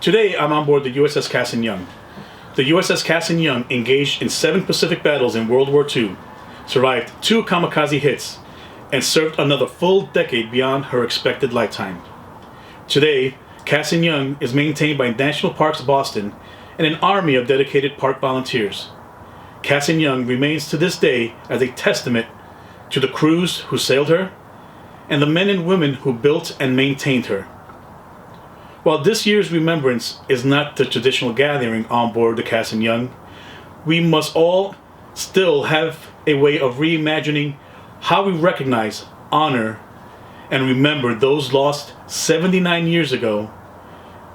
Today, I'm on board the USS Cassin Young. The USS Cassin Young engaged in 7 Pacific battles in World War II, survived 2 kamikaze hits, and served another full decade beyond her expected lifetime. Today, Cassin Young is maintained by National Parks Boston and an army of dedicated park volunteers. Cassin Young remains to this day as a testament to the crews who sailed her and the men and women who built and maintained her. While this year's remembrance is not the traditional gathering on board the Cassin Young, we must all still have a way of reimagining how we recognize, honor, and remember those lost 79 years ago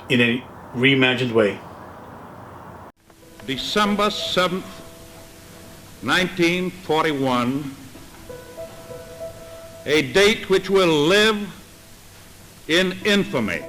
in a reimagined way. December 7th, 1941, a date which will live in infamy.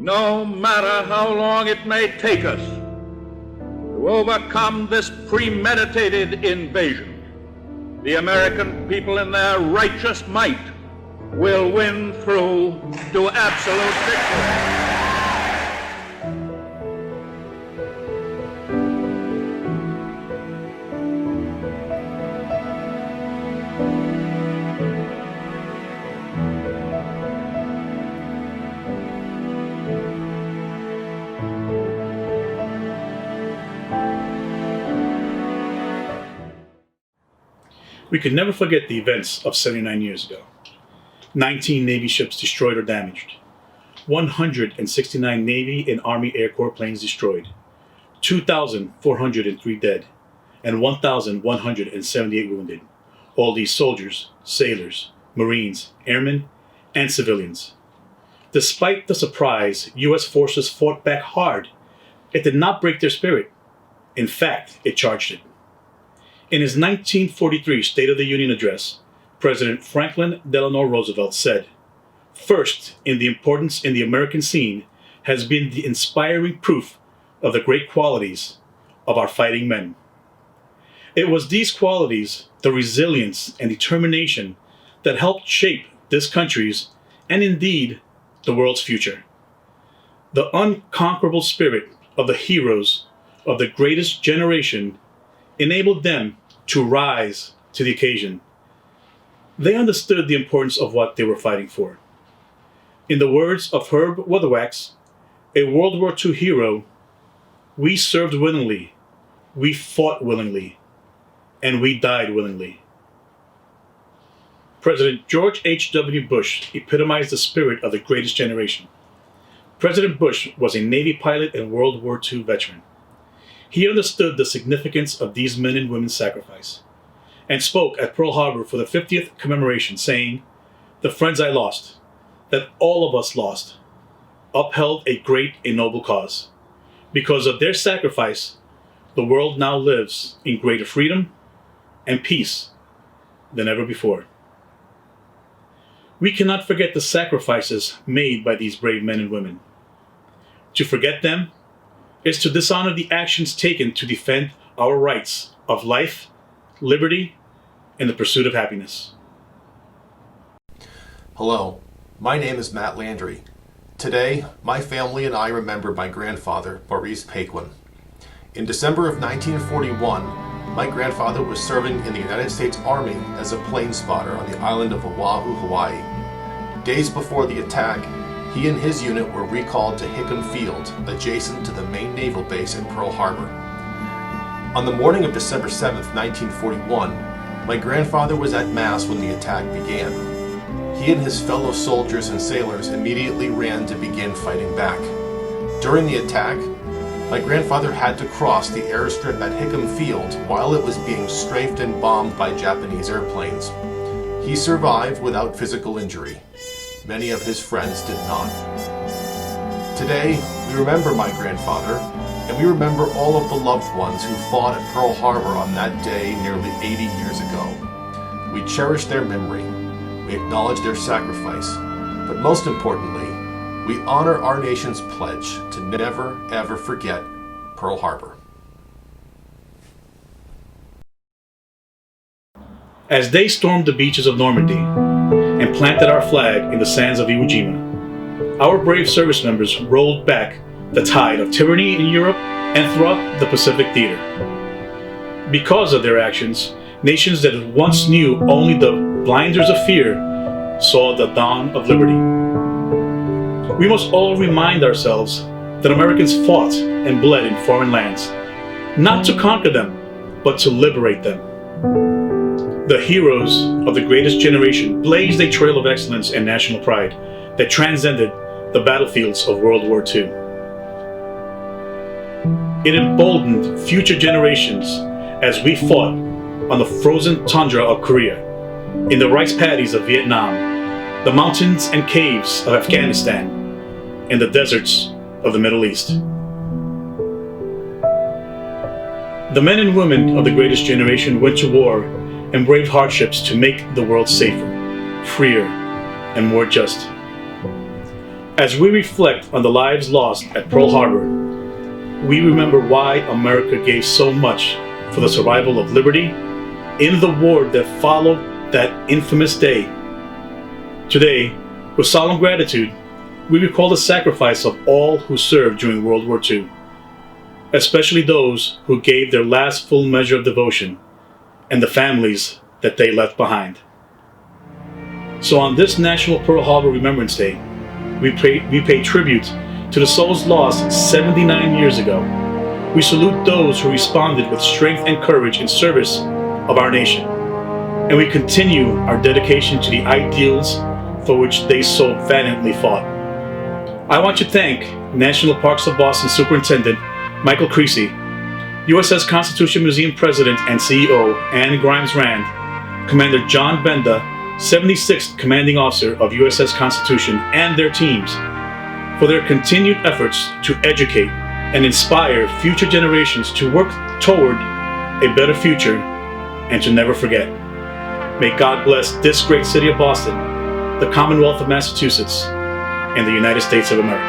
No matter how long it may take us to overcome this premeditated invasion, the American people in their righteous might will win through to absolute victory. We could never forget the events of 79 years ago. 19 Navy ships destroyed or damaged, 169 Navy and Army Air Corps planes destroyed, 2,403 dead, and 1,178 wounded. All these soldiers, sailors, Marines, airmen, and civilians. Despite the surprise, U.S. forces fought back hard. It did not break their spirit. In fact, it charged it. In his 1943 State of the Union address, President Franklin Delano Roosevelt said, "First in the importance in the American scene has been the inspiring proof of the great qualities of our fighting men." It was these qualities, the resilience and determination, that helped shape this country's, and indeed, the world's future. The unconquerable spirit of the heroes of the greatest generation enabled them to rise to the occasion. They understood the importance of what they were fighting for. In the words of Herb Weatherwax, a World War II hero, "We served willingly, we fought willingly, and we died willingly." President George H.W. Bush epitomized the spirit of the greatest generation. President Bush was a Navy pilot and World War II veteran. He understood the significance of these men and women's sacrifice, and spoke at Pearl Harbor for the 50th commemoration, saying, "The friends I lost, that all of us lost, upheld a great and noble cause. Because of their sacrifice, the world now lives in greater freedom and peace than ever before." We cannot forget the sacrifices made by these brave men and women. To forget them is to dishonor the actions taken to defend our rights of life, liberty, and the pursuit of happiness. Hello, my name is Matt Landry. Today, my family and I remember my grandfather, Maurice Paquin. In December of 1941, my grandfather was serving in the United States Army as a plane spotter on the island of Oahu, Hawaii. Days before the attack, he and his unit were recalled to Hickam Field, adjacent to the main naval base at Pearl Harbor. On the morning of December 7th, 1941, my grandfather was at Mass when the attack began. He and his fellow soldiers and sailors immediately ran to begin fighting back. During the attack, my grandfather had to cross the airstrip at Hickam Field while it was being strafed and bombed by Japanese airplanes. He survived without physical injury. Many of his friends did not. Today, we remember my grandfather and we remember all of the loved ones who fought at Pearl Harbor on that day nearly 80 years ago. We cherish their memory, we acknowledge their sacrifice, but most importantly, we honor our nation's pledge to never, ever forget Pearl Harbor. As they stormed the beaches of Normandy and planted our flag in the sands of Iwo Jima, our brave service members rolled back the tide of tyranny in Europe and throughout the Pacific theater. Because of their actions, nations that once knew only the blinders of fear saw the dawn of liberty. We must all remind ourselves that Americans fought and bled in foreign lands, not to conquer them, but to liberate them. The heroes of the greatest generation blazed a trail of excellence and national pride that transcended the battlefields of World War II. It emboldened future generations as we fought on the frozen tundra of Korea, in the rice paddies of Vietnam, the mountains and caves of Afghanistan, and the deserts of the Middle East. The men and women of the greatest generation went to war and braved hardships to make the world safer, freer, and more just. As we reflect on the lives lost at Pearl Harbor, we remember why America gave so much for the survival of liberty in the war that followed that infamous day. Today, with solemn gratitude, we recall the sacrifice of all who served during World War II, especially those who gave their last full measure of devotion and the families that they left behind. So on this National Pearl Harbor Remembrance Day, we pay tribute to the souls lost 79 years ago. We salute those who responded with strength and courage in service of our nation. And we continue our dedication to the ideals for which they so valiantly fought. I want to thank National Parks of Boston Superintendent Michael Creasy, USS Constitution Museum President and CEO Anne Grimes Rand, Commander John Benda, 76th Commanding Officer of USS Constitution, and their teams for their continued efforts to educate and inspire future generations to work toward a better future and to never forget. May God bless this great city of Boston, the Commonwealth of Massachusetts, and the United States of America.